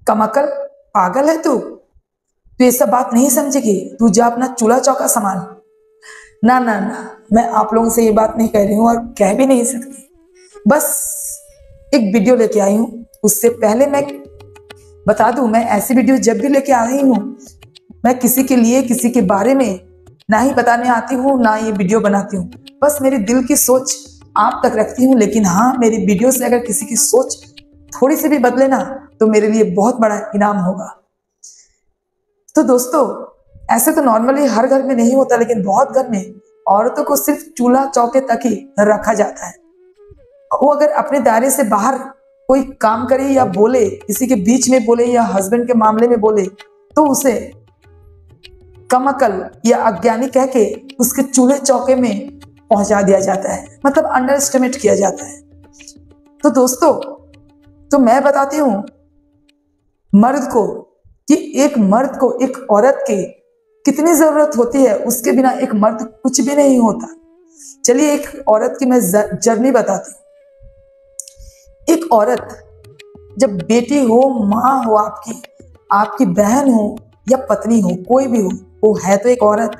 कमअकल, पागल है तू ये सब बात नहीं समझेगी। तू जा अपना चूल्हा चौका संभाल। ना ना ना, मैं आप लोगों से ये बात नहीं कह रही हूँ और कह भी नहीं सकती। बस एक वीडियो लेके आई हूँ। उससे पहले मैं बता दूं, मैं ऐसी वीडियो जब भी लेके आ रही हूँ, मैं किसी के लिए किसी के बारे में ना ही बताने आती हूँ ना ये वीडियो बनाती हूँ। बस मेरे दिल की सोच आप तक रखती हूँ। लेकिन हाँ, मेरी वीडियो से अगर किसी की सोच थोड़ी सी भी बदले ना तो मेरे लिए बहुत बड़ा इनाम होगा। तो दोस्तों, ऐसे तो नॉर्मली हर घर में नहीं होता, लेकिन बहुत घर में औरतों को सिर्फ चूल्हा चौके तक ही रखा जाता है। वो अगर अपने दायरे से बाहर कोई काम करे या बोले, किसी के बीच में बोले या हस्बैंड के मामले में बोले, तो उसे कमअकल या अज्ञानी कह के उसके चूल्हे चौके में पहुंचा दिया जाता है, मतलब अंडर एस्टिमेट किया जाता है। तो दोस्तों, तो मैं बताती हूं मर्द को कि एक मर्द को एक औरत की कितनी जरूरत होती है। उसके बिना एक मर्द कुछ भी नहीं होता। चलिए एक औरत की मैं जर्नी बताती हूँ। एक औरत, जब बेटी हो, माँ हो, आपकी बहन हो या पत्नी हो, कोई भी हो, वो है तो एक औरत।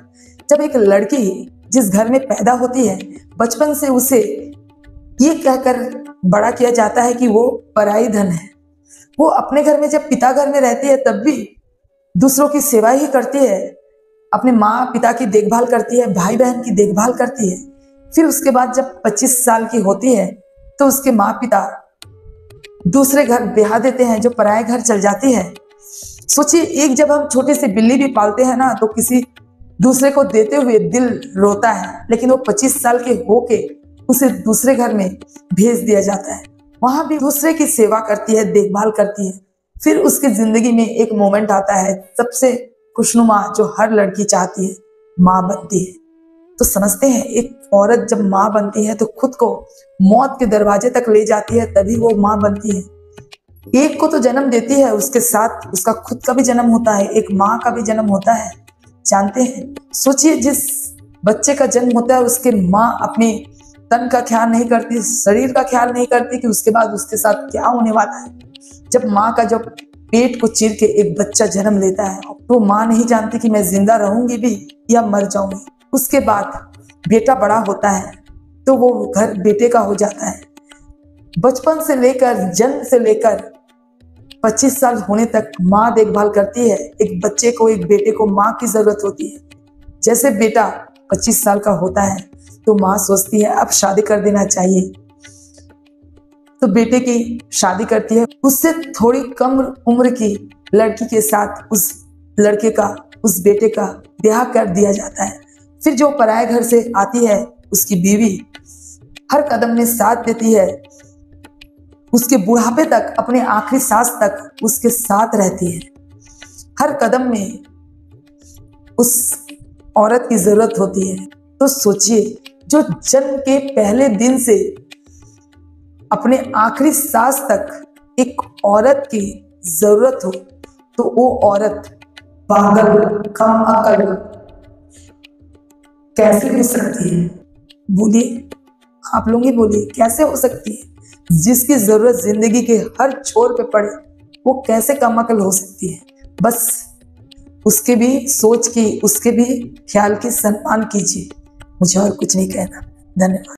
जब एक लड़की जिस घर में पैदा होती है, बचपन से उसे ये कहकर बड़ा किया जाता है कि वो पराई धन है। वो अपने घर में, जब पिता घर में रहती है, तब भी दूसरों की सेवा ही करती है, अपने माँ पिता की देखभाल करती है, भाई बहन की देखभाल करती है। फिर उसके बाद जब 25 साल की होती है तो उसके माँ पिता दूसरे घर ब्याह देते हैं, जो पराये घर चल जाती है। सोचिए, एक जब हम छोटी सी बिल्ली भी पालते हैं ना, तो किसी दूसरे को देते हुए दिल रोता है, लेकिन वो 25 साल के होके उसे दूसरे घर में भेज दिया जाता है। वहां भी दूसरे की सेवा करती है, देखभाल करती है। फिर उसकी जिंदगी में एक मोमेंट आता है, सबसे खुशनुमा, जो हर लड़की चाहती है, माँ बनती है। तो समझते हैं, एक औरत जब माँ बनती है तो खुद को मौत के दरवाजे तक ले जाती है, तभी वो माँ बनती है। एक को तो जन्म देती है, उसके साथ उसका खुद का भी जन्म होता है, एक माँ का भी जन्म होता है। जानते हैं, सोचिए, जिस बच्चे का जन्म होता है उसके माँ अपने तन का ख्याल नहीं करती, शरीर का ख्याल नहीं करती कि उसके बाद उसके साथ क्या होने वाला है। जब माँ का जब पेट को चीर के एक बच्चा जन्म लेता है, तो माँ नहीं जानती कि मैं जिंदा रहूंगी भी या मर जाऊंगी। उसके बाद बेटा बड़ा होता है तो वो घर बेटे का हो जाता है। बचपन से लेकर, जन्म से लेकर 25 साल होने तक माँ देखभाल करती है। एक बच्चे को, एक बेटे को माँ की जरूरत होती है। जैसे बेटा 25 साल का होता है तो माँ सोचती है अब शादी कर देना चाहिए, तो बेटे की शादी करती है। उससे थोड़ी कम उम्र की लड़की के साथ उस लड़के का, उस बेटे का ब्याह कर दिया जाता है। फिर जो पराये घर से आती है, उसकी बीवी हर कदम में साथ देती है, उसके बुढ़ापे तक, अपने आखिरी सांस तक उसके साथ रहती है। हर कदम में उस औरत की जरूरत होती है। तो सोचिए, जो जन्म के पहले दिन से अपने आखिरी सांस तक एक औरत की जरूरत हो, तो वो औरत पागल, कमअकल कैसे हो सकती है? बोलिए, आप लोग ही बोलिए, कैसे हो सकती है? जिसकी जरूरत जिंदगी के हर छोर पे पड़े, वो कैसे कमअकल हो सकती है? बस उसके भी सोच की, उसके भी ख्याल की सम्मान कीजिए। मुझे और कुछ नहीं कहना। धन्यवाद।